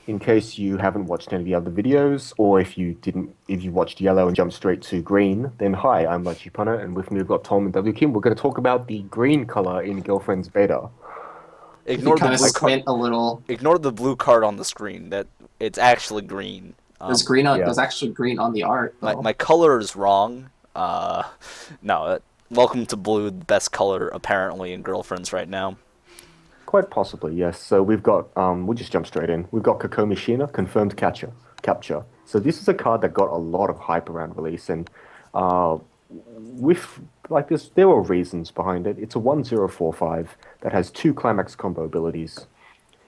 in case you haven't watched any of the other videos, or if you watched yellow and jumped straight to green, then hi, I'm lycheepunnet, and with me we've got Tom and wkim. We're going to talk about the green color in Girlfriend's Beta. If you Ignore the kind of blue card. squint a little, Ignore the blue card on the screen. That it's actually green. Yeah, there's actually green on the art My though. color is wrong. No. Welcome to blue, the best color apparently in girlfriends right now. quite possibly, yes. So we've got, we'll just jump straight in. We've got Cocomi Sheena, confirmed capture. So this is a card that got a lot of hype around release, and uh, with like this, there were reasons behind it. It's a 1045 that has two climax combo abilities.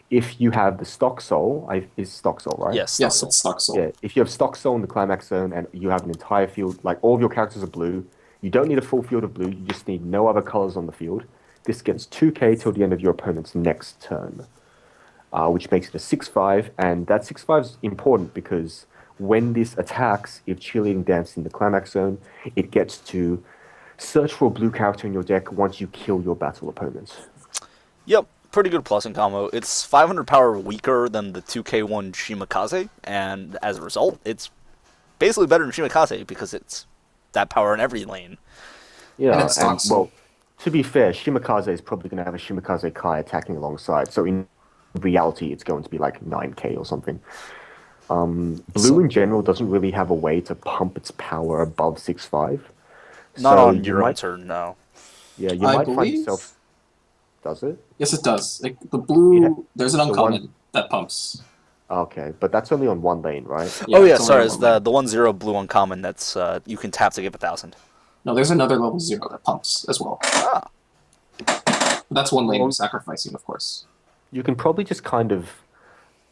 If you have the stock soul, is stock soul, right? Yes, Yes, Stuxel. it's Stock Soul. Yeah, if you have stock soul in the climax zone and you have an entire field, like all of your characters are blue, you don't need a full field of blue, you just need no other colors on the field. This gets 2k till the end of your opponent's next turn, which makes it a 6/5, and that 6/5 is important because when this attacks, if cheerleading danced in the climax zone, it gets to search for a blue character in your deck once you kill your battle opponents. Yep, pretty good plus in combo. It's 500 power weaker than the 2k1 Shimakaze, and as a result, it's basically better than Shimakaze because it's that power in every lane. And Yeah, it's Stock and Soul. well, to be fair, Shimakaze is probably going to have a Shimakaze Kai attacking alongside. So in reality, it's going to be like 9k or something. Blue So in general doesn't really have a way to pump its power above 6/5. not So on you your own might, turn, no. yeah, you I might find believe. yourself, does it? Yes, it does. Like the It ha- blue, there's an the one, uncommon that pumps. okay, but that's only on one lane, right? Oh Yeah, yeah, it's only sorry, on it's one the lane. the 1-0 blue uncommon that's you can tap to give 1,000. No, there's another level 0 that pumps as well. Ah, But that's one lane Well, sacrificing, of course. you can probably just kind of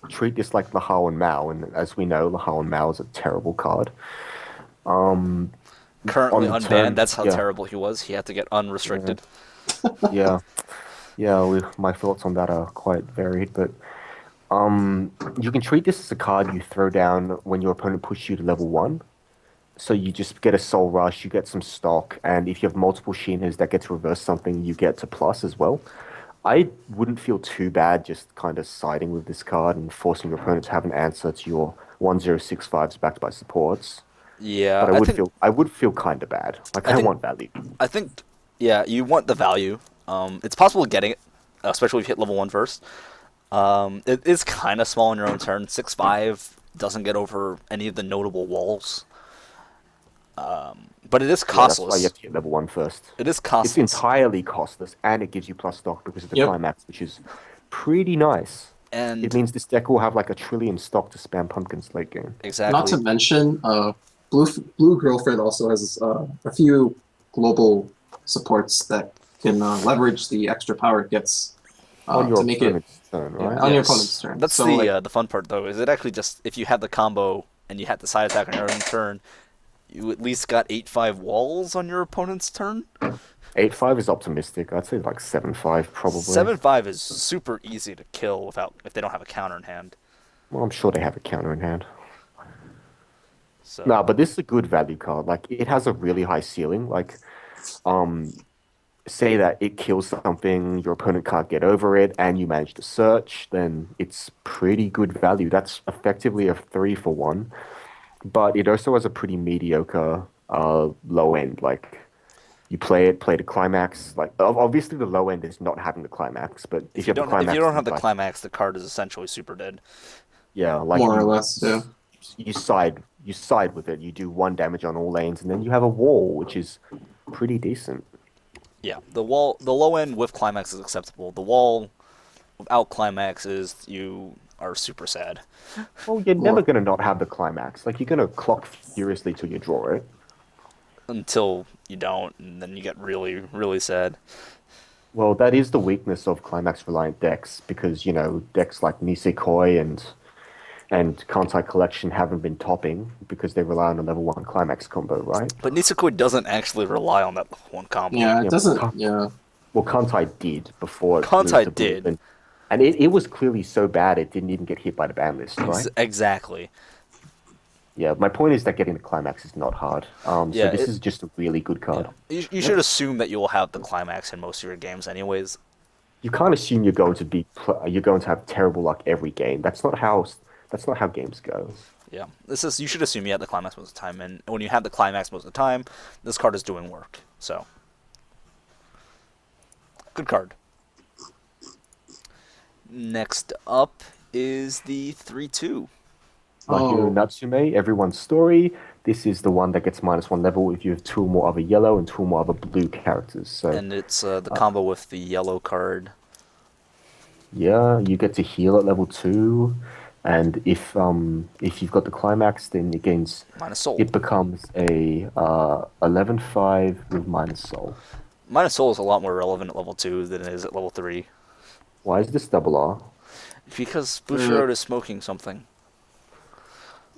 treat this like Lahao and Mao, and as we know, Lahao and Mao is a terrible card. Um, currently on the unbanned. turn, That's how yeah, terrible he was. He had to get yeah, unrestricted. yeah. Yeah, my thoughts on that are quite varied, but you can treat this as a card you throw down when your opponent pushes you to level one. So you just get a soul rush, you get some stock, and if you have multiple Sheenas that get to reverse something, you get to plus as well. I wouldn't feel too bad just kind of siding with this card and forcing your opponent to have an answer to your 1065s backed by supports. Yeah, But I think I would feel kind of bad. Like I I think want value. I think yeah, you want the value. It's possible getting it, especially if you hit level one first. It is kind of small on your own turn. 6/5 doesn't get over any of the notable walls, but it is Yeah, that's why you have costless. to get level one first. It is It's costless, entirely costless, and it gives you plus stock because of the Yep. climax, which is pretty nice. It and means this deck will have like a trillion stock to spam pumpkins late game. Not to exactly. mention, Blue Girlfriend also has a few global supports that can leverage the extra power it gets On your to make it opponent's turn, yeah right? on your opponent's Yes, turn. that's So like the fun part though. Is it actually just if you have the combo and you had the side attack on your own turn, you at least got 8/5 walls on your opponent's turn. 8/5 is optimistic. I'd say like 7/5 probably. 7/5 is super easy to kill without if they don't have a counter in hand. Well, I'm sure they have a counter in hand. No, So but this is a good value card. Like it has a really high ceiling. Like, um, say that it kills something, your opponent can't get over it, and you manage to search, then it's pretty good value. That's effectively a 3 for 1. But it also has a pretty mediocre low end. Like you play the climax. Like obviously the low end is not having the climax, but if you have the if you climax, don't you have the like climax, the card is essentially super dead. yeah, like more or less, yeah. you side with it. You do 1 damage on all lanes, and then you have a wall, which is pretty decent. Yeah, the low end with climax is acceptable. The wall without climax is you are super sad Well, you're never More gonna not have the climax. Like you're gonna clock furiously till you draw it. until you don't, and then you get really really sad. Well, that is the weakness of climax reliant decks because decks like Nisekoi and Kantai Collection haven't been topping because they rely on a level one climax combo, right? But Nisekoi doesn't actually rely on that one combo. yeah, it Yeah, doesn't yeah. well, Kantai did before it moved Kantai to blue, did and it was clearly so bad it didn't even get hit by the ban list, right? exactly. Yeah, my point is that getting the climax is not hard. So Yeah, this is just a really good yeah. card. You should assume that you will have the climax in most of your games, anyways. You can't assume you're going to have terrible luck every game. That's not how games go. Yeah, this is you should assume you have the climax most of the time, and when you have the climax most of the time, this card is doing work. So, good card. Next up is the 3/2. My Hero Oh, Natsume, everyone's story. This is the one that gets -1 level if you have two or more other yellow and two or more other blue characters. So, And it's the uh, combo with the yellow card. yeah, you get to heal at level 2, and if you've got the climax, then it gains. Minus soul. It becomes a 11/5 with -soul. Minus soul is a lot more relevant at level 2 than it is at level 3. Why is this double R? Because uh, Bushiroad is smoking something.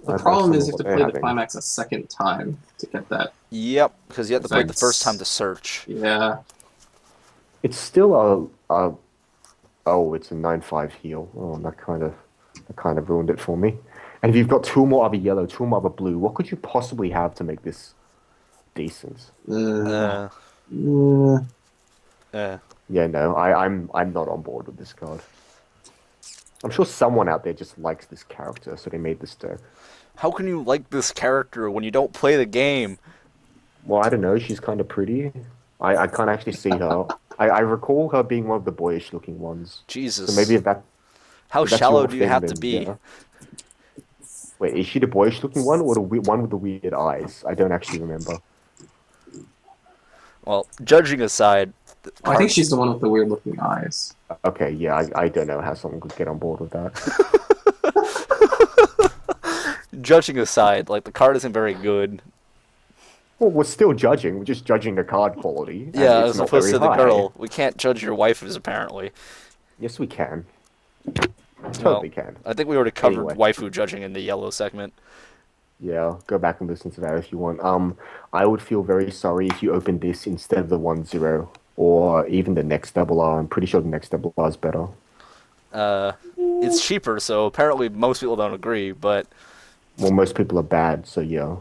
the That's problem not is you have what to they're play the having. climax a second time to get that Yep, because you have to play it the first time to effects. search. Yeah. It's still a oh, it's a 9/5 heal. Oh, that kind of ruined it for me. And if you've got two more other yellow, two more other blue, what could you possibly have to make this decent? Uh, Uh, uh, uh. Yeah, no, I'm not on board with this card. I'm sure someone out there just likes this character, so they made this deck. How can you like this character when you don't play the game? Well, I don't know. She's kind of pretty. I can't actually see her. I recall her being one of the boyish looking ones. So maybe Jesus. if that How if that's shallow your do you thing, have to then be? yeah. Wait, is she the boyish looking one or the one with the weird eyes? I don't actually remember. Well, judging aside, the I think card, she's the one with the weird looking eyes. Okay, yeah, I don't know how someone could get on board with that. judging aside, like the card isn't very good. Well, we're still judging. We're just judging the card quality, and Yeah, it's as not opposed very to the high. girl. We can't judge your waifus apparently. Yes, we can. Well, Totally can. I think we already covered Anyway. waifu judging in the yellow segment. Yeah, go back and listen to that if you want. I would feel very sorry if you opened this instead of the 1/0 or even the next double R. I'm pretty sure the next double R is better. It's cheaper, so apparently most people don't agree. But Well, most people are bad, so yeah.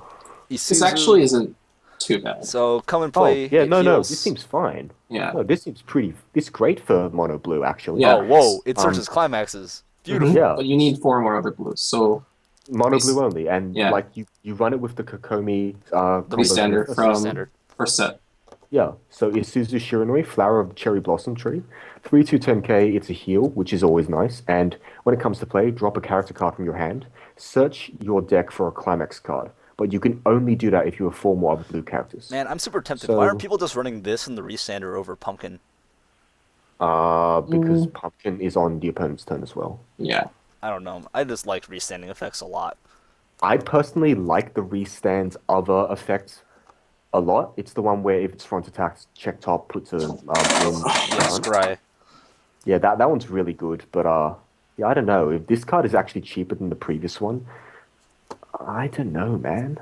This Isuzu. actually isn't too bad. So come and Oh, play. yeah, It no, this heals. seems fine. Yeah. No, this seems pretty. This is great for mono blue, actually. Yeah. Oh, whoa! It Um, searches climaxes. Mhm. Beautiful. Yeah. But you need four more other blues. So Mono blue only, and yeah, like you run it with the Cocomi the combo standard first. from Standard. first set. Yeah, so Isuzu Shiranui, Flower of the Cherry Blossom Tree. 3/2 10K, it's a heal, which is always nice. And when it comes to play, drop a character card from your hand. Search your deck for a climax card. But you can only do that if you have four more other blue characters. Man, I'm super tempted. So, Why aren't people just running this in the Restander over Pumpkin? because Mm. Pumpkin is on the opponent's turn as well. Yeah. I don't know. I just like restanding effects a lot. I personally like the Restand's other effect a lot. It's the one where if it's front attack, check top, puts a bloom Yeah, down. Scry. Yeah, that one's really good. But yeah, I don't know. If this card is actually cheaper than the previous one, I don't know, man.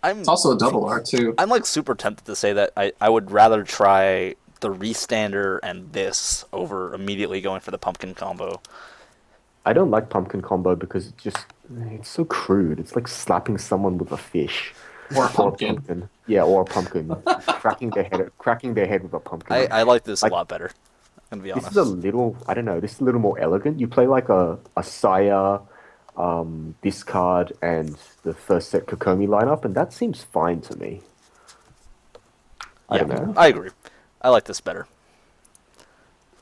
It's also a double R too. I'm like super tempted to say that I would rather try the Restander and this over immediately going for the Pumpkin combo. I don't like pumpkin combo because it's so crude. It's like slapping someone with a fish. Or a pumpkin. Yeah, or a pumpkin. cracking their head with a pumpkin. I like this Like, a lot better. I'm gonna be this honest. is a little, I don't know, this is a little more elegant. You play like a Saya, discard, and the first set Cocomi lineup, and that seems fine to me. I Yeah, don't know. I agree. I like this better.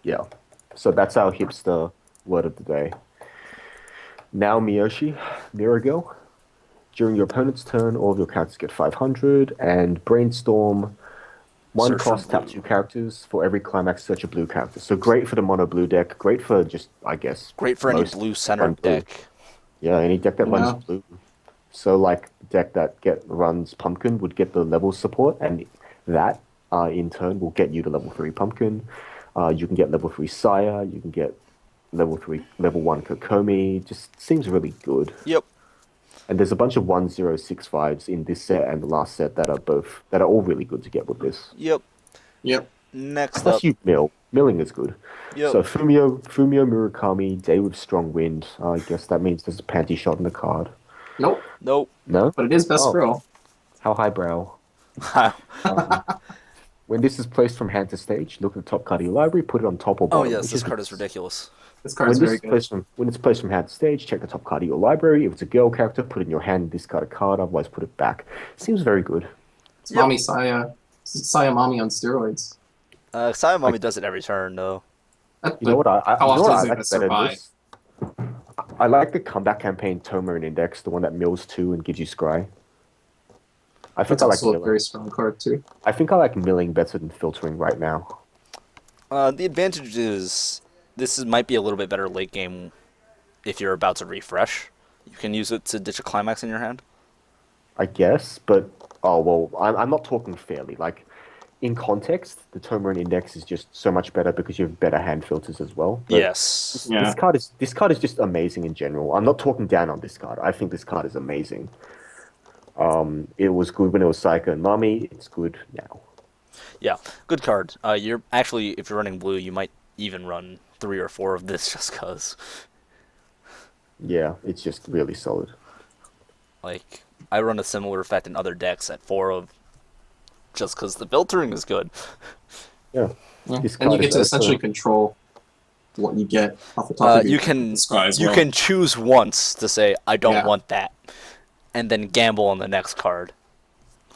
Yeah. So that's our hipster word of the day. Now Miyoshi, Mirago. During your opponent's turn, all of your characters get 500, and Brainstorm, one Search for cost, tap blue. 2 characters. For every climax, search a blue character. So great for the mono blue deck, great for just, I guess, Great for any most blue run centered blue. deck. Yeah, any deck that Yeah. runs blue. So like deck that runs Pumpkin would get the level support, and that in turn will get you to level 3 Pumpkin. You can get level 3 Saya, you can get level 1 Kokomi. Just seems really good. Yep. And there's a bunch of 1/0/6/5s in this set and the last set that are all really good to get with this. Yep. Yep. Next Plus up. you mill. Milling is good. Yep. So Fumio Murakami, Day with Strong Wind. I guess that means there's a panty shot in the card. Nope. Nope. No? But it is best Oh. row. How highbrow. Um, When this is placed from hand to stage, look at the top card of your library, put it on top or Oh bottom, yes, which this is card is ridiculous. This card's very good. when it's placed from hand to stage, check the top card of your library. If it's a girl character, put it in your hand, discard a card, otherwise put it back. Seems very good. It's Yep. Mommy Saya. Saya Mommy on steroids. Sayamami Like, does it every turn though. That, you know but what how you know often what is I it going like to better than survive? this? I like the comeback campaign Toma and Index, the one that mills two and gives you scry. I think That's I like also a milling. very strong card too. I think I like milling better than filtering right now. The advantage is might be a little bit better late game if you're about to refresh. You can use it to ditch a climax in your hand. I guess, but oh well, I'm not talking fairly. Like in context, the Toma and Index is just so much better because you have better hand filters as well. But Yes. Yeah. this card is just amazing in general. I'm not talking down on this card. I think this card is amazing. It was good when it was Psycho and Mami. It's good now. Yeah. Good card. You're actually, if you're running blue, you might even run 3 or 4 of this just cause. Yeah, it's just really solid. Like I run a similar effect in other decks at 4 of just because the filtering is good. Yeah, Yeah. this And you card get is to essentially also control what you get off the top of You your can scry as you well. can choose once to say I don't Yeah. want that, and then gamble on the next card.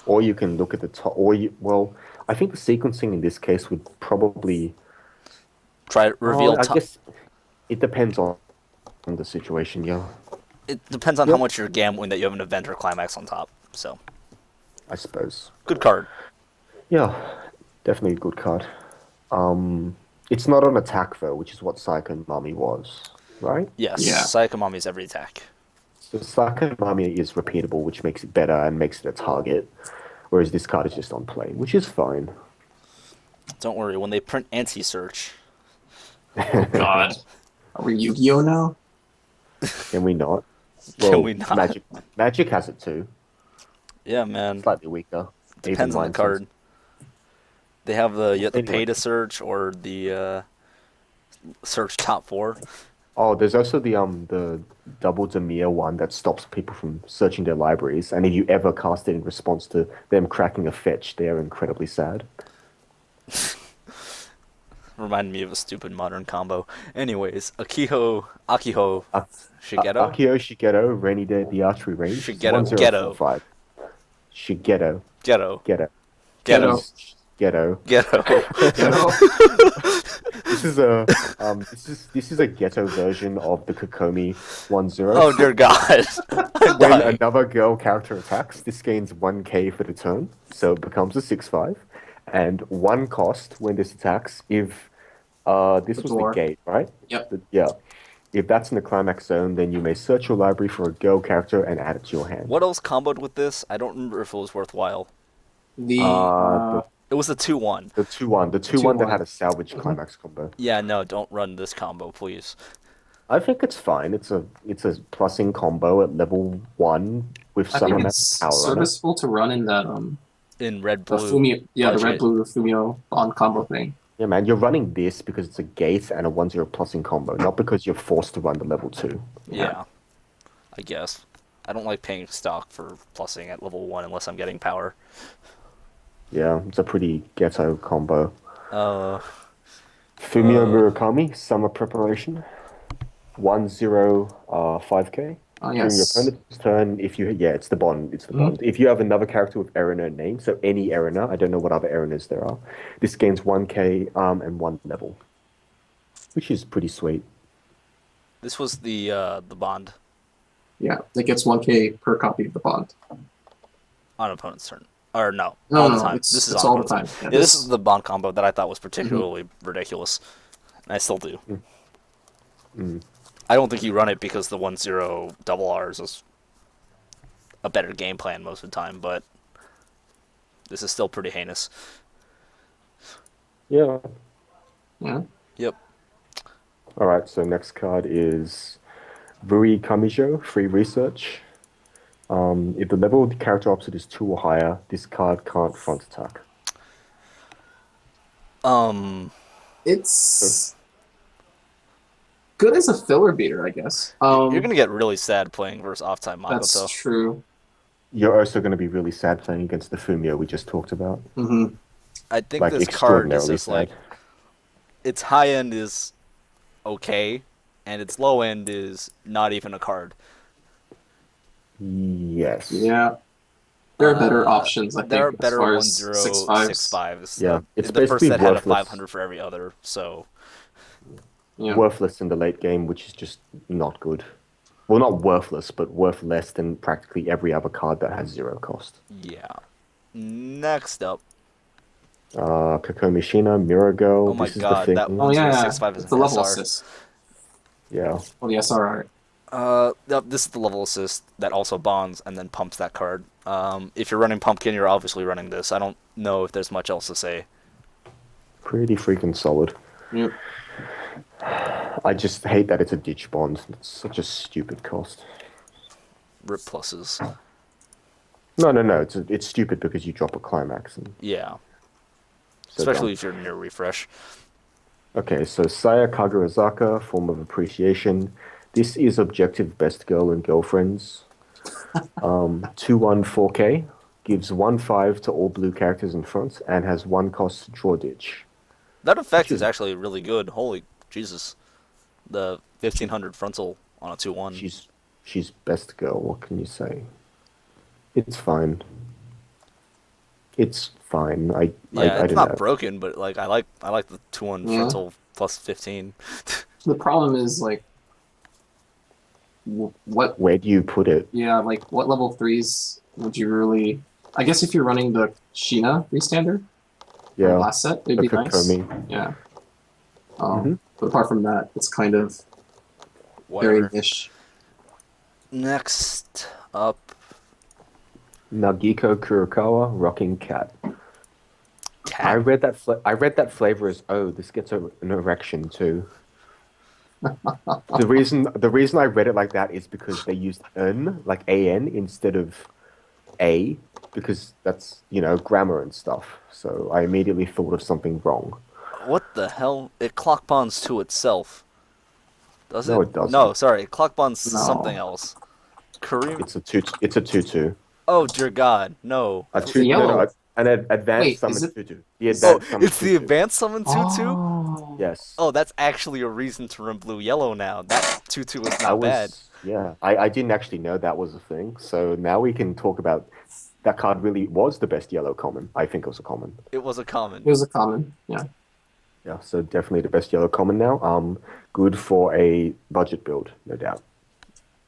or you can look at the top. Or you well, I think the sequencing in this case would probably. Try to reveal. I guess it depends on the situation. Yeah, It depends on how Yep. much you're gambling that you have an event or climax on top. So I suppose. good card. Yeah, definitely a good card. It's not on attack though, which is what Psycho and Mami was, right? Yes. Yeah. Psychomami is every attack. So Psycho and Mami is repeatable, which makes it better and makes it a target, whereas this card is just on play, which is fine. Don't worry. When they print anti-search, God. Are we Yu-Gi-Oh now? Can we not? Can we not? Magic has it too. yeah, man. Slightly weaker. Depends Even on the mine card. says- They have the you have to Anyway. pay to search or the search top 4. Oh, there's also the double Demir one that stops people from searching their libraries, and if you ever cast it in response to them cracking a fetch, they are incredibly sad. Reminded me of a stupid modern combo. Anyways, Akiho Shigeto. Akio Shigeto, Rainy Day at the Archery Range. Shigeto, Ghetto. 1045. Shigeto. Ghetto. Ghetto. Ghetto. Ghetto. Ghetto. You know? This is a ghetto version of the Cocomi 1-0. Oh dear God. I'm When dying. another girl character attacks, this gains 1k for the turn, so it becomes a 6/5. And 1 cost when this attacks if this The was door. the gate, right? Yep. Yeah. If that's in the climax zone, then you may search your library for a girl character and add it to your hand. What else comboed with this? I don't remember if it was worthwhile. The It was the 2-1. The 2-1. The 2-1 that 2-1. had a salvage Mhm. climax combo. Yeah, no, don't run this combo, please. I think it's fine. It's a plussing combo at level 1 with I some think amount it's of power on it. serviceable to run in that In red the blue. Fumio, yeah, the budget. red blue Fumio bond combo thing. Yeah, man, you're running this because it's a gate and a 1-0 plussing combo, not because you're forced to run the level 2. Yeah. I guess. I don't like paying stock for plussing at level 1 unless I'm getting power. Yeah, it's a pretty ghetto combo. Uh, Fumio Murakami, Summer Preparation. 1-0 5k. Oh During your yes. opponent's turn, if you it's the bond. It's the bond. If you have another character with Erina name, so any Erina, I don't know what other Erinas there are. This gains 1k and 1 level, which is pretty sweet. this was the bond Yeah, it gets 1k per copy of the bond. on opponent's turn. Or no, No, all no, the time. it's- This is it's on all the opponent's time. turn. Yeah, Yeah, this this- is the bond combo that I thought was particularly ridiculous. And I still do. Mm. I don't think you run it because the 1-0 double R's is a better game plan most of the time, but this is still pretty heinous. Yeah. Yeah. Yep. All right. So next card is Rui Kamijo, Free Research. If the level of the character opposite is 2 or higher, this card can't front attack. It's good as a filler beater, I guess. You're gonna get really sad playing versus off-time That's Makoto. true. You're also going to be really sad playing against the Fumio we just talked about. Hmm. I think Like this card is extraordinarily just like sad. its high end is okay, and its low end is not even a card. Yes. Yeah, there are better options, I There are think, as better far one as six zero six fives. fives. Yeah. It's The first basically set had a worthless. 500 for every other, so Yeah, Worthless in the late game, which is just not good. Well, not worthless, but worth less than practically every other card that has zero cost. yeah. Next up, Cocomi Shina, Mirror Girl, oh my this is the god, that thing. oh yeah, 1065 is it's an a level SR. assist. Yeah. Oh, the SRR. Yep, this is the level assist that also bonds and then pumps that card. If you're running Pumpkin, you're obviously running this. I don't know if there's much else to say. Pretty freaking solid. Yep. I just hate that it's a ditch bond. It's such a stupid cost. Rip pluses. No. It's stupid because you drop a climax and Yeah, so especially dumb. if you're near refresh. Okay, so Saya Kagarazaka, form of appreciation. This is objective best girl and girlfriends. 2/1 4K gives 1/5 to all blue characters in front and has one cost draw ditch. That effect Which is is actually really good. Holy Jesus. The 1500 frontal on a 2-1. she's she's best girl. What can you say? It's fine. It's fine. Yeah, I it's don't not know. broken, but like I like the 2-1 Yeah. frontal plus 15. The problem is like, what? Where do you put it? Yeah, like what level threes would you really? I guess if you're running the Sheena restander from Yeah, last set, it'd the be nice. Cocomi. Yeah. Hmm. But apart from that, it's kind of very Whatever. niche. Next up, Nagiko Kurokawa, Rocking Cat. cat. I read that flavor as oh, this gets an erection too. The reason I read it like that is because they used n like an instead of a because that's grammar and stuff. So I immediately thought of something wrong. What the hell? It clock bonds to itself. Does No, it? it No, doesn't. sorry. It clock bonds something No, else. Kareem. It's a two. It's a two-two. Oh dear God, no. A it's a two. No, no. yellow. An advanced Wait, is summon it? two-two. The Is Oh, advanced summon it's the two-two. advanced summon 2-2? oh, Yes. Oh, that's actually a reason to run blue yellow now. That 2-2 is I not bad. was. Yeah. I didn't actually know that was a thing. So now we can talk about that card. Really was the best yellow common. I think it was a common. It was a it common. was a common. Yeah. Yeah. So definitely the best yellow common now. Good for a budget build, no doubt.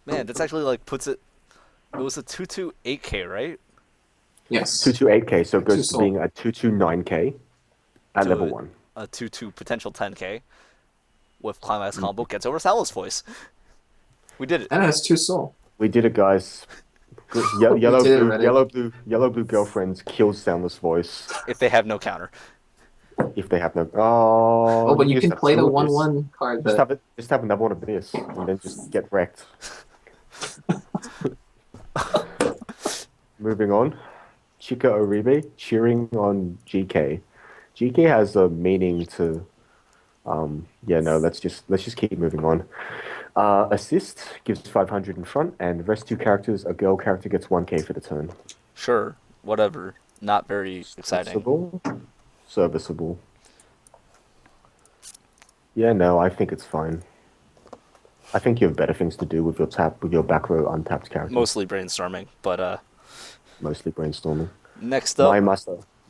Man, that's actually like puts it. It was a 2-2 8K, right? Yes. 2/2 8K. So it Two goes to soul. being a 2/2 9K at level To one. a 2-2 potential 10K with climax combo gets over Sal's voice. We did it. And it has two soul. We did it, guys. Good. We did it already. Yellow blue girlfriends kills Soundless Voice If they have no counter. if they have no. Oh, Oh, but you just can have play two the of this. 1/1 card Just that. have it. Just have another one of this, and then just get wrecked. Moving on, Chika Oribe cheering on GK. GK has a meaning to. Yeah, no. Let's just keep moving on. Assist gives 500 in front, and rest two characters. A girl character gets 1K for the turn. Sure, whatever. Not very exciting. Serviceable. Serviceable. Yeah, no, I think it's fine. I think you have better things to do with your back row untapped characters. Mostly brainstorming, but Mostly brainstorming. next up,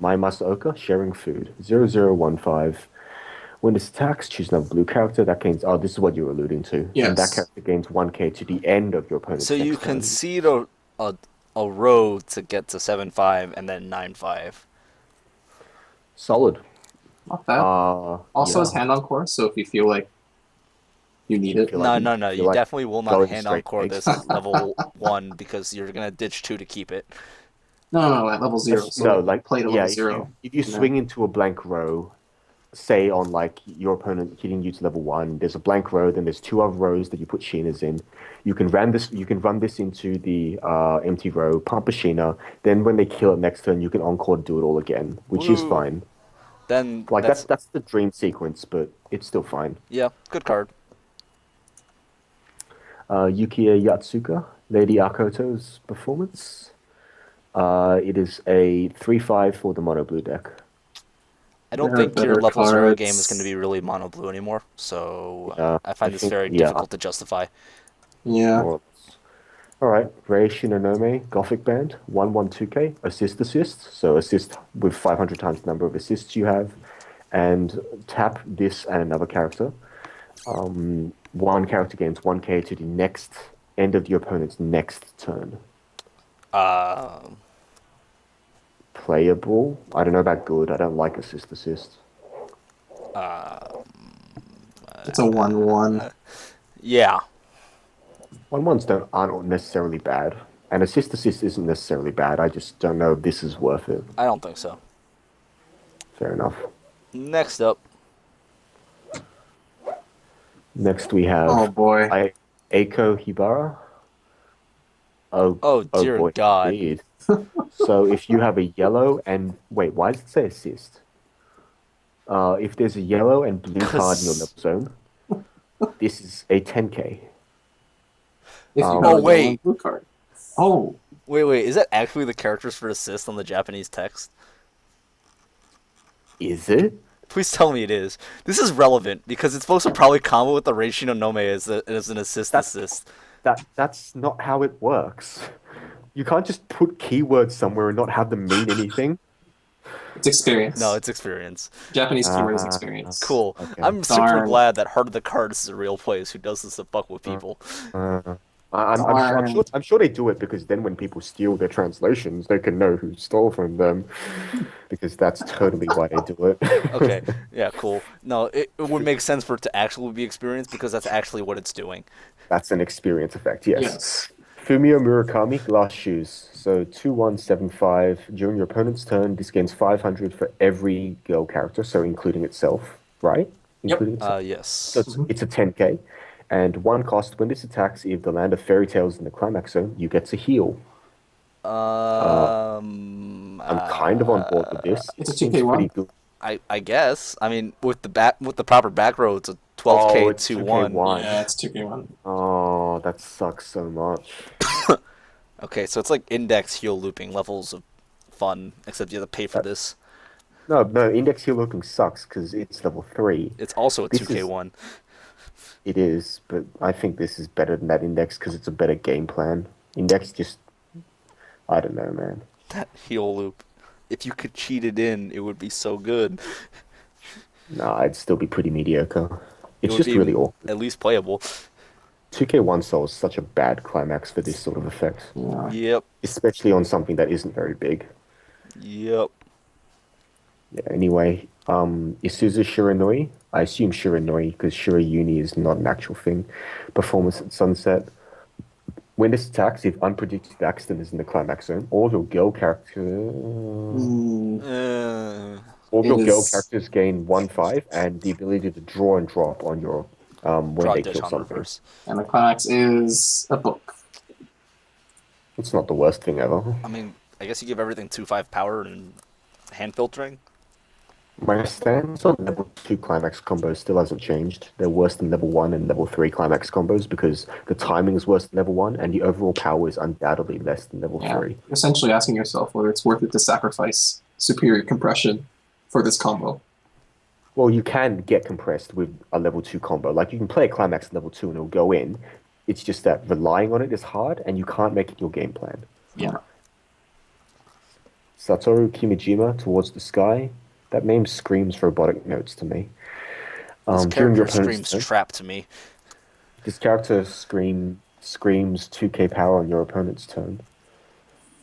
My Masaoka, sharing food. 0015. When this attacks, choose another blue character. That gains. Oh, this is what you were alluding to. And that Yes. character gains 1K to the end of your opponent's so you next turn. concede a row to get to 7-5 and then 9-5. Solid. Not bad. Also yeah. has hand on core, so if you feel like you need it, feel No, like no, no. feel You like definitely will not going hand on straight core eggs. this at level 1 because you're gonna ditch 2 to keep it. no, at level 0. So No, like play to yeah, level 0. if you Yeah. swing into a blank row, say on like your opponent hitting you to level 1, there's a blank row, then there's two other rows that you put Sheenas in. You can run this into the empty row, pump a Sheena, then when they kill it next turn, you can encore do it all again, which is Woo. fine. Then Like that's that's the dream sequence, but it's still fine. yeah, good card. Yukiya Yatsuka, Lady Akoto's performance. It is a 3/5 for the mono blue deck. I don't There are think your better level 0 game is going to cards. be really mono blue anymore, so Yeah, I I find this think, very yeah. difficult to justify. Yeah. Well, all right. Rei Shinonome, Gothic Band, 1/2K, assist. So assist with 500 times the number of assists you have. And tap this and another character. One character gains 1K to the next end of your opponent's next turn. Uh, Playable. I don't know about good. I don't like assist. It's a 1/1. yeah, 1/1s don't aren't necessarily bad. And assist isn't necessarily bad. I just don't know if this is worth it. I don't think so. Fair enough. Next up, Next we Oh have boy. Eiko Hibara. oh Oh dear boy, God, indeed. So if you have a yellow and wait, why does it say assist? If there's a yellow and blue card in your level because zone, this is a 10K. If you have oh a yellow and wait, blue card. Oh, wait, is that actually the characters for assist on the Japanese text? Is it? Please tell me it is. This is relevant because it's supposed to probably combo with the Reishino Nome as an That's assist. that's not how it works. You can't just put keywords somewhere and not have them mean anything. it's No, experience. it's experience. Japanese keyword is Uh, experience. Cool. okay. I'm super Darn. glad that Heart of the Cards is a real place who does this to fuck with Uh, people. uh, Darn. I'm sure they do it because then when people steal their translations, they can know who stole from them, because that's totally why they do Okay, it. yeah, cool. No, it would make sense for it to actually be experience because that's actually what it's doing. That's an experience effect, yes. Yes. Fumio Murakami, Glass Shoes. So 2175. During your opponent's turn, this gains 500 for every girl character, so including itself, right? Yep. Including itself. So Yes. Mhm. it's a 10K. And one cost when this attacks, if the land of fairy tales in the climax zone, you get to heal. Uh, Um. I'm kind of on board with this. It's It a seems pretty 2K1. good. I guess. I mean, with the proper back row, it's a Oh, 12K it's 2/1. 2K1. Yeah, it's 2K1. Oh, that sucks so much. Okay, so it's like index heal looping levels of fun, except you have to pay for That, this. no, index heal looking sucks because it's level 3. It's also a This is 2K1. It is, but I think this is better than that index because it's a better game plan. Index just, I don't know, man. That heal loop. If you could cheat it in, it would be so good. Nah, it'd still be pretty mediocre. It It's would just be really awkward. at least playable. 2K1 Soul is such a bad climax for this sort of effect, Yeah. Yep. especially on something that isn't very big. Yep. Yeah, anyway, Isuzu Shiranui. I assume Shiranui because Shirayuni is not an actual thing. Performance at sunset. When this attacks, if unpredicted accident is in the climax zone, Mm, all it your girl is characters gain 1/5 and the ability to draw and drop on your when Draw they dish kill on something. reverse. and the climax is a book. It's not the worst thing ever. I mean, I guess you give everything 2/5 power and hand filtering. My stance on level 2 climax combos still hasn't changed. They're worse than level 1 and level 3 climax combos because the timing is worse than level 1 and the overall power is undoubtedly less than level Yeah. 3. Essentially asking yourself whether it's worth it to sacrifice superior compression for this combo. Well, you can get compressed with a level 2 combo. Like you can play a climax level 2 and it'll go in. It's just that relying on it is hard and you can't make it your game plan. Yeah. Satoru Kimijima, Towards the Sky. That name screams robotic notes to me. This During your character opponent's screams turn, trap to me. this character screams 2K power on your opponent's turn.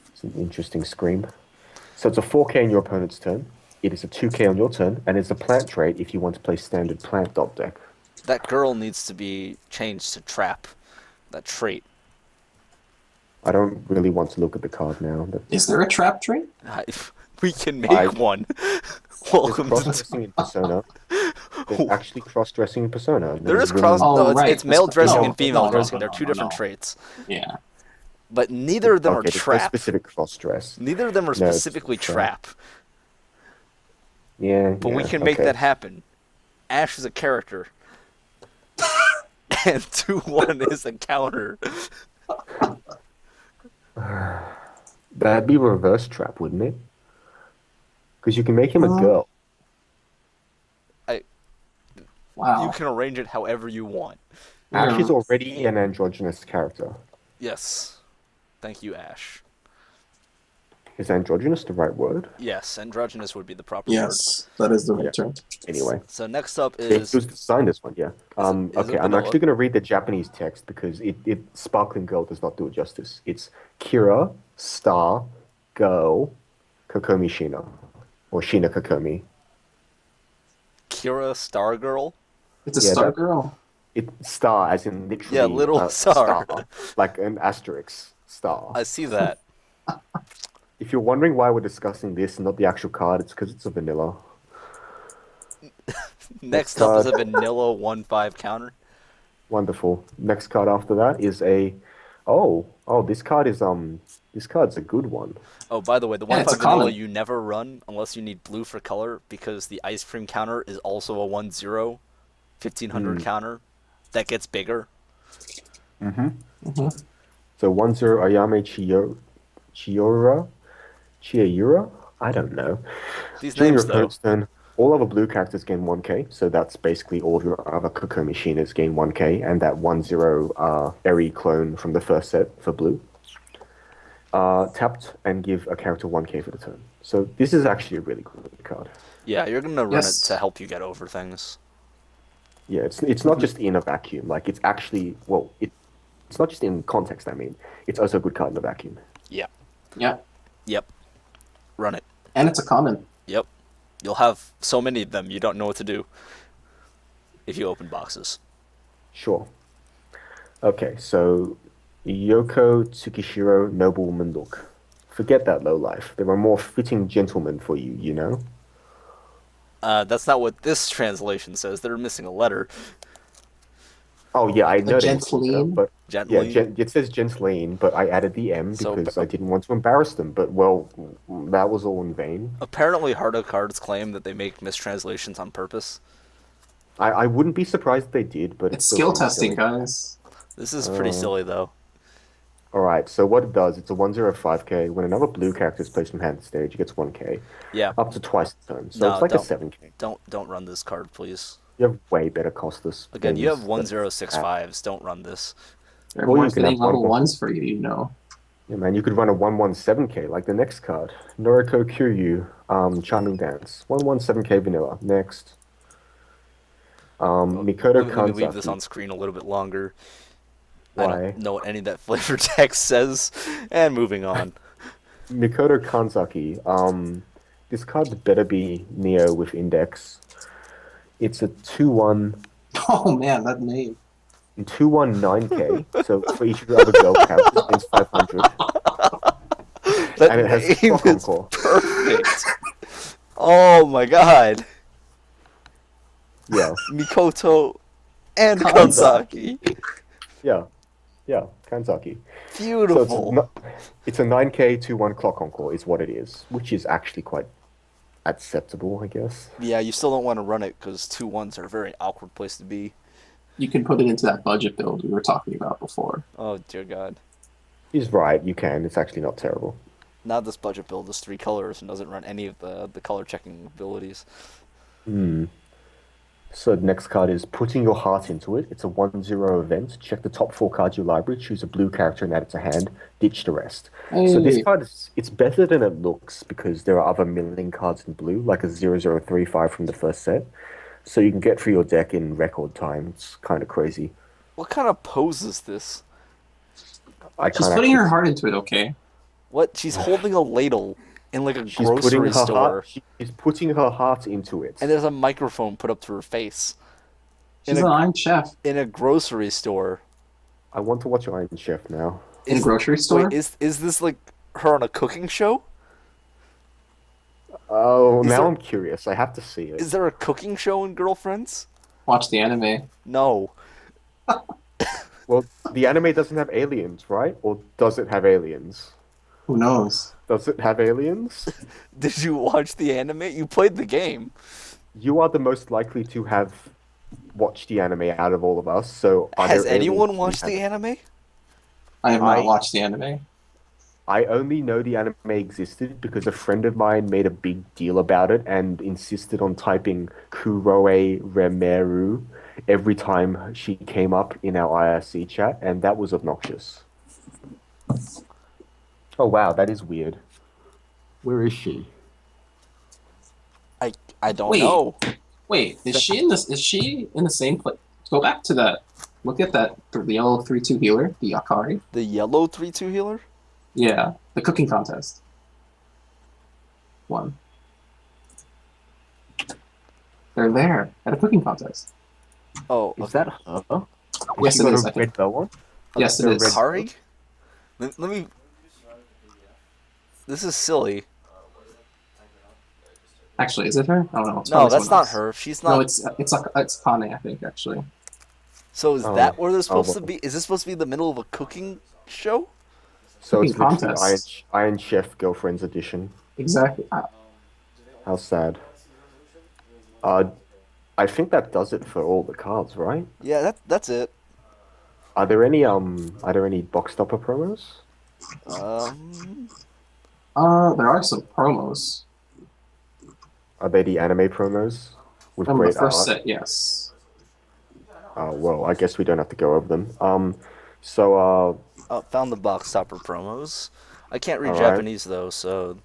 It's an interesting scream. So it's a 4K on your opponent's turn. It is a 2K on your turn, and it's a plant trait if you want to play standard plant dot deck. That girl needs to be changed to trap. That trait. I don't really want to look at the card now. But Is there a trap trait? We can make I- one. there's Welcome to. cross-dressing in Persona. There's actually cross-dressing in Persona. There is really- cross. Oh, No, right. it's male dressing No, and female no, dressing. no, They're no, two no, different no. traits. Yeah. But neither of them are Okay, there's no trap. specific cross-dress. Neither of them are No, it's specifically trap. trap. Yeah, But we yeah, can make okay. that happen. Ash is a character. And 2/1 is a counter. That'd be reverse trap, wouldn't it? Because you can make him a girl. You Wow. can arrange it however you want. Ash is Yeah. already an androgynous character. Yes. Thank you, Ash. Is androgynous the right word? Yes, androgynous would be the proper word. Yes, that is the Yeah. right term. Anyway, So next up so he is was designed this one, yeah. is it Okay, I'm vanilla? actually going to read the Japanese text because it Sparkling Girl does not do it justice. It's Kira, Star, Girl, Kokomi Shina, or Shina Kokomi. Kira Stargirl? It's a Yeah, star that girl. it star as in Yeah, literally little a star. star, like an asterisk star. I see that. If you're wondering why we're discussing this and not the actual card, it's because it's a vanilla. Next Next up is card, a vanilla 1/5 counter. wonderful. Next card after that is a, this card is this card's a good one. Oh, by the way, the Yeah, it's a 1/5 vanilla common. you never run unless you need blue for color because the ice cream counter is also a 1/0 1500 Hmm. counter that gets bigger. Hmm. So 1-0 Ayame Chiyoura? I don't know. These During your names though. opponent's turn, all other blue characters gain 1k, so that's basically all of your other Cocomi Shinas gain 1k, and that 1-0 Eri clone from the first set for blue. Tapped and give a character 1k for the turn. So this is actually a really good card. Yeah, you're gonna run it to Yes. help you get over things. Yeah, it's not just in a vacuum. Like it's actually it's not just in context. I mean, it's also a good card in a vacuum. Yeah. Yeah, Yep. Run it. and it's a common. Yep. You'll have so many of them you don't know what to do if you open boxes. Sure. Okay, so Yoko Tsukishiro, noblewoman look. Forget that low life. There are more fitting gentlemen for you, you know? That's not what this translation says. They're missing a letter. Oh yeah, I A know they missed a letter, gentlean. but yeah, Gently. it says gentlean, but I added the M So because I didn't want to embarrass them. But well, that was all in vain. apparently, Hardo cards claim that they make mistranslations on purpose. I wouldn't be surprised if they did, but it It's still skill seems testing, silly. guys. This is pretty Uh, silly, though. all right, so what it does, it's a 105k. When another blue character is placed from hand to stage, it gets 1k, Yeah. up to twice the turn. So No, it's like a don't 7k. don't run this card, please. You have way better costless Again, you have things that 1065s. Don't run this. There are or more you can have fitting level one. ones for you, you know. Yeah, man, you could run a 117k like the next card. Noriko Kiryu, Charming Dance. 117k vanilla. Next. Mikoto Let me leave this Kanzaki. on screen a little bit longer. I Why? don't know what any of that flavor text says. And moving on. Mikoto Kanzaki. This card better be Neo with Index. It's a 2-1 Oh man, that name. 9k. So for each of your other girl characters, it means 500. That And it has name Clock on is Core. perfect. Oh my god. Yeah. Mikoto and Kanzaki. Kanzaki. Yeah. Yeah. Kanzaki. So Beautiful. it's a 9k 2-1 Clock on Core is what it is, which is actually quite acceptable, I guess. Yeah, you still don't want to run it because 2-1s are a very awkward place to be. You can put it into that budget build we were talking about before. Oh dear god. He's right, you can. It's actually not terrible. Now this budget build is 3 colors and doesn't run any of the color checking abilities. Hmm. So the next card is Putting Your Heart Into It. It's a 1-0 event. Check the top 4 cards of your library, choose a blue character and add it to hand, ditch the rest. So this Hey, card it's better than it looks because there are other milling cards in blue, like a 0035 from the first set. So you can get through your deck in record time. It's kind of crazy. What kind of pose is this? I she's can't putting actually her heart into it, okay? What? She's holding a ladle in like a She's putting grocery her store, heart. She's putting her heart into it. and there's a microphone put up to her face She's in an a Iron Chef in a grocery store. I want to watch Iron Chef now. in a grocery store. Wait, is this like her on a cooking show? Oh, Is now there- I'm curious. I have to see it. Is there a cooking show in Girlfriends? Watch the anime. No. Well, the anime doesn't have aliens, right? Or does it have aliens? Who knows? Does it have aliens? Did you watch the anime? You played the game. You are the most likely to have watched the anime out of all of us, so are Has there anyone aliens? watched the anime? I have not I- watched the anime. I only know the anime existed because a friend of mine made a big deal about it and insisted on typing Kuroe Remeru every time she came up in our IRC chat, and that was obnoxious. Oh wow, that is weird. Where is she? I I don't Wait, know. wait. Is That, she in this? Is she in the same place? Go back to that. Look at that. The yellow 3-2 healer, the Akari. The yellow 3-2 healer? Yeah, the cooking contest one. They're there at a cooking contest. Oh, is that her? Has Yes, she it got is. a I think. red bow on? Yes, it The red is. bow? Akari? Let me. This is silly. Actually, is it her? I don't know. It's No, probably that's someone not else. her. She's No, not. it's Kane. I think actually. So is that Oh, where they're oh supposed to well. be? Is this supposed to be the middle of a cooking show? So Cooking it's literally contest. Iron Chef Girlfriend's edition. Exactly. How sad. Uh, I think that does it for all the cards, right? Yeah, that's it. Are there any box topper promos? Um, There are some promos Are they the anime promos with from the great first art? set. Yes. Well, I guess we don't have to go over them. So oh, found the box topper promos. I can't read all right. Japanese though, so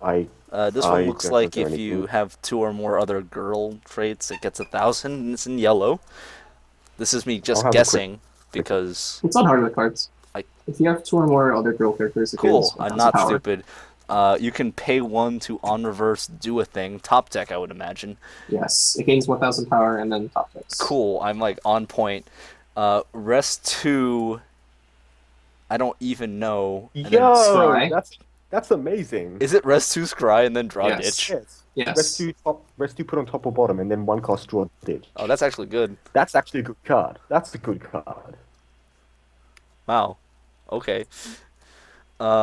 I this one I looks don't like know if anything. you have two or more other girl traits, it gets 1,000, and it's in yellow. This is me I'll just have a quick guessing look. because It's on hardware cards. I If you have two or more other girl characters, it cool. gains I'm 1,000 not power. stupid. You can pay one to on reverse do a thing. Top deck, I would imagine. Yes, it gains 1,000 power and then top decks. Cool. I'm like on point. Rest two. I don't even know. And then Yo, Scry. that's amazing. is it rest two scry and then draw Yes. ditch? Yes. Yes. Rest two put on top or bottom, and then one cost draw ditch. Oh, that's actually good. That's actually a good card. That's a good card. Wow. Okay.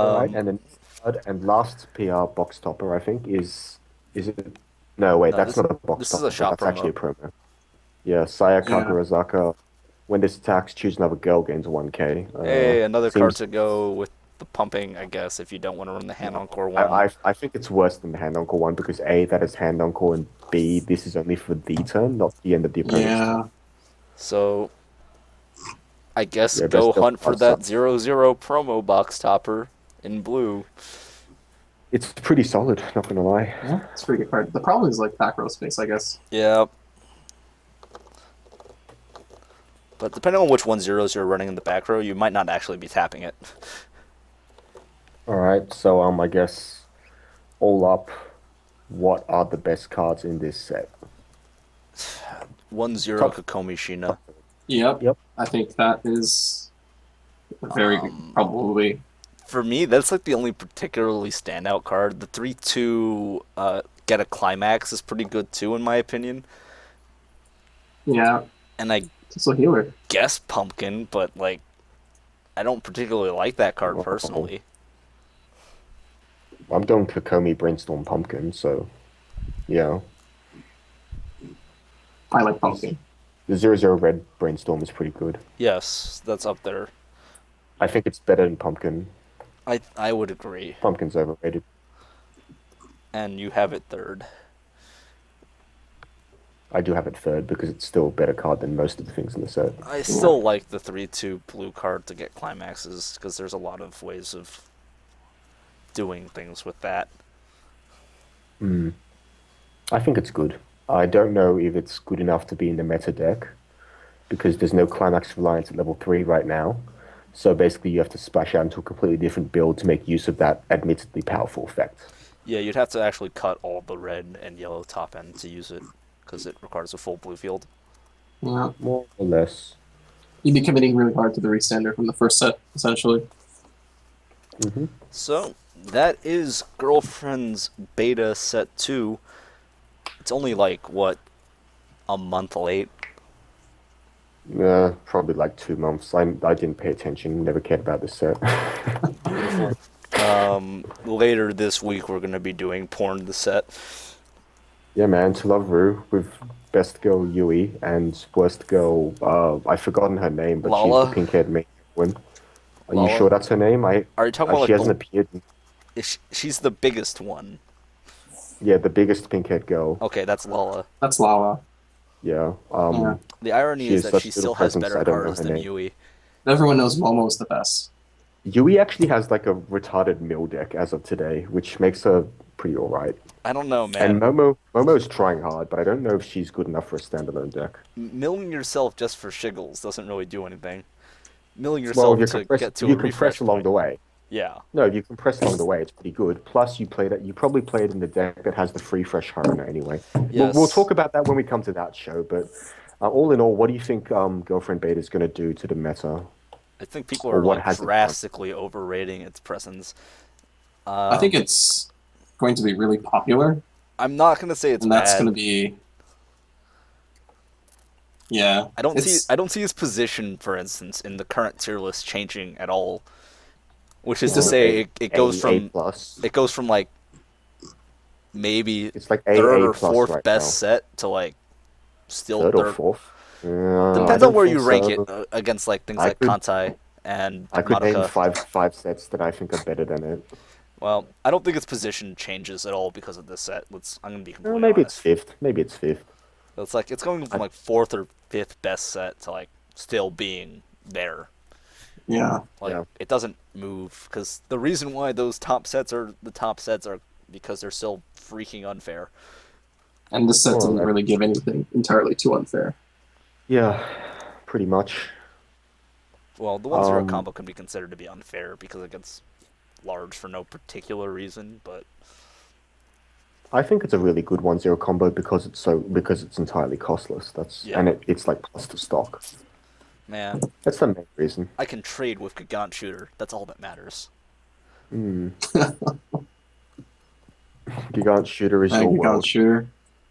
All right, Um. and then third and last PR box topper, I think, is it? No, wait, No, that's this not a box this is a topper. shop That's actually promo. a promo. Yeah, Saya Yeah. Kagurazaka. When this attacks, choose another girl, gains 1k. Hey, another card Seems to go with the pumping, I guess, if you don't want to run the hand no, encore one. I think it's worse than the hand encore one because A, that is hand encore, and B, this is only for the turn, not the end of the opponent's turn. Yeah. So I guess Yeah, go best of hunt for luck, that 0-0 promo box topper in blue. It's pretty solid, not gonna lie. Yeah. It's a pretty good card. The problem is like back row space, I guess. Yeah. But depending on which 1-0s you're running in the back row, you might not actually be tapping it. All right, so I guess all up, what are the best cards in this set? 1-0 Top. Cocomi Shina. Yep. Yep. I think that is a very good, probably. For me, that's like the only particularly standout card. The 3-2 get a climax is pretty good too, in my opinion. Yeah. And I It's also a healer. guess Pumpkin, but like, I don't particularly like that card Well, personally. I'm going Cocomi Brainstorm Pumpkin, so yeah. I like pumpkin. The 0-0 red Brainstorm is pretty good. Yes, that's up there. I think it's better than Pumpkin. I would agree. Pumpkin's overrated. And you have it third. I do have it third because it's still a better card than most of the things in the set. I still like the 3-2 blue card to get climaxes because there's a lot of ways of doing things with that. Hmm. I think it's good. I don't know if it's good enough to be in the meta deck because there's no Climax Reliance at level 3 right now. So basically, you have to splash out into a completely different build to make use of that admittedly powerful effect. Yeah, you'd have to actually cut all the red and yellow top end to use it because it requires a full blue field. Yeah. More or less. You'd be committing really hard to the restander from the first set, essentially. Hmm. So that is Girlfriend's Beta Set 2. It's only like, what, a month late? Probably like 2 months. I didn't pay attention, never cared about this set. Beautiful. Later this week, we're going to be doing Porn the Set. Yeah, man, to love Rue with best girl Yui and worst girl, I've forgotten her name, but she's the Lala? pink-haired main win. Are you sure Lala. that's her name? Are you talking about She like hasn't the? appeared. She's the biggest one. Yeah, the biggest pink-haired girl. Okay, that's Lala. That's Lala. Yeah. Yeah. The irony She is has that she such little still has presence. better I don't know cards her than name. Yui. Everyone knows Momo's the best. Yui actually has like a retarded mill deck as of today, which makes her pretty alright. I don't know, And man. Momo's trying hard, but I don't know if she's good enough for a standalone deck. Milling yourself just for shiggles doesn't really do anything. Milling Well, yourself to get if to a you compress refresh along point. the way. Yeah. No, if you compress along the way, it's pretty good. Plus, you probably played in the deck that has the free fresh Haruna anyway. We'll Yes. talk about that when we come to that show. But all in all, what do you think Girlfriend Beta is going to do to the meta, I think people or are what like has it done? drastically overrating its presence. I think Um, it's going to be really popular, I'm not gonna say it's and that's going to bad. be, yeah, it's I don't see its position, for instance, in the current tier list changing at all. Which is to Well, say, A plus. it goes from like maybe It's like third A or plus fourth right best now. set to like still Third or third. fourth? I Depends on don't where think you rank it so. against like things I like could Kantai and I could name Madoka. five sets that I think are better than it. Well, I don't think its position changes at all because of this set. I'm gonna be Well, completely maybe it's honest. fifth. Maybe it's fifth. It's like it's going from I, like fourth or fifth best set to like still being there. yeah, Like yeah. it doesn't move because the reason why those top sets are the top sets are because they're still freaking unfair. and this set More or didn't less. really give anything entirely too unfair. Yeah, pretty much. Well, the 1-0 Um, combo can be considered to be unfair because it gets large for no particular reason, but I think it's a really good 1-0 combo because it's entirely costless. yeah, It's like plus to stock. man, That's the main reason. I can trade with Gigant Shooter. That's all that matters. Mm. Gigant Shooter is your Thank you, Count world. Shooter.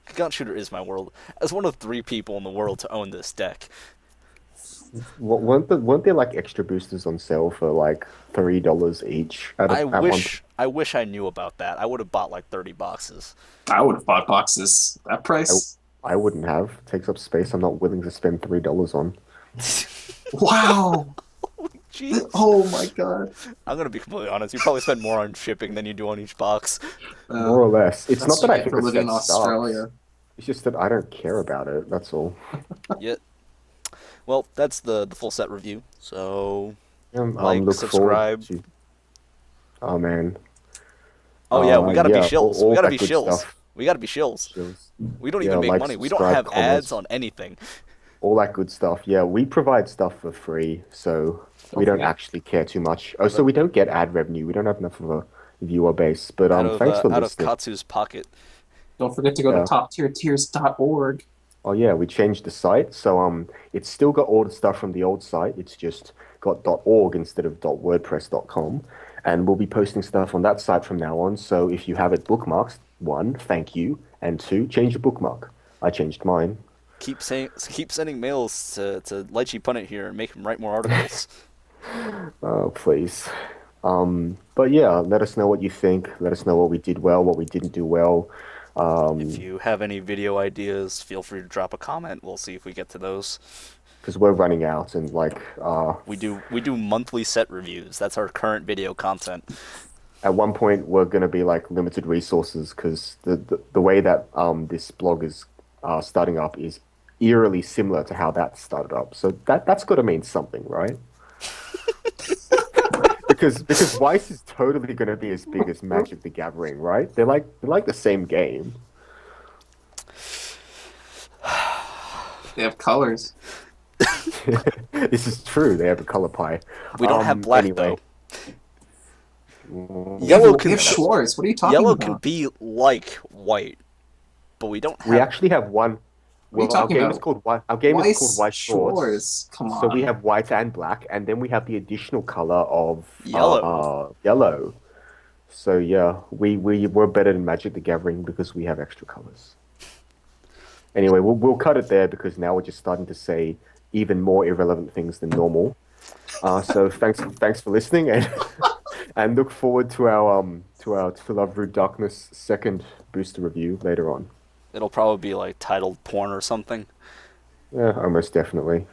Gigant Shooter is my world. As one of 3 people in the world to own this deck, Weren't there like extra boosters on sale for like $3 each at one point? I wish I knew about that. I would have bought like 30 boxes. I would have bought boxes. That I, price? I wouldn't have. It takes up space I'm not willing to spend $3 on. Wow! Jeez. Oh my god. I'm gonna be completely honest. You probably spend more on shipping than you do on each box. More or less. It's That's not that what I you get think for the living set in Australia. sucks. It's just that I don't care about it. That's all. Yet, well, that's the full set review. So, Look forward subscribe. to. Oh man. Oh yeah, we gotta be Yeah, shills. We all gotta that be good shills. stuff. We gotta be shills. Chills. We don't Yeah, even make like, money. We don't subscribe, have ads comments, on anything. all that good stuff. Yeah, we provide stuff for free, so we Don't don't forget, actually care too much. Oh, so we don't get ad revenue. We don't have enough of a viewer base. But thanks for Out of listening. Katsu's pocket. don't forget to go to Yeah. toptiertiers.org. Oh yeah, we changed the site, so it's still got all the stuff from the old site. It's just got .org instead of .wordpress.com, and we'll be posting stuff on that site from now on. So if you have it bookmarked, one, thank you, and two, change your bookmark. I changed mine. Keep sending mails to lycheepunnet here and make him write more articles. Oh, please. But yeah, let us know what you think. Let us know what we did well, what we didn't do well. If you have any video ideas, feel free to drop a comment. We'll see if we get to those. Because we're running out, and like We do monthly set reviews. That's our current video content. at one point we're going to be like limited resources because the way that this blog is starting up is eerily similar to how that started up. So that's got to mean something, right? Because Weiss is totally going to be as big as Magic the Gathering, right? They're like the same game. They have colors. This is true. They have a color pie. We don't have black Anyway. though. We Yellow have, can we have Schwarz. What are you talking Yellow about? can be like white, but we don't have. We actually have one. What are you Well, our talking game about? is called White. Our game is called Weiss Weiss Schwarz. Schwarz. Come on. So we have white and black, and then we have the additional color of Yellow. yellow. So yeah, we're better than Magic the Gathering because we have extra colors. Anyway, we'll cut it there because now we're just starting to say even more irrelevant things than normal. So thanks for listening, and and look forward to our To Love Rude Darkness second booster review later on. It'll probably be like titled porn or something. Yeah, almost definitely.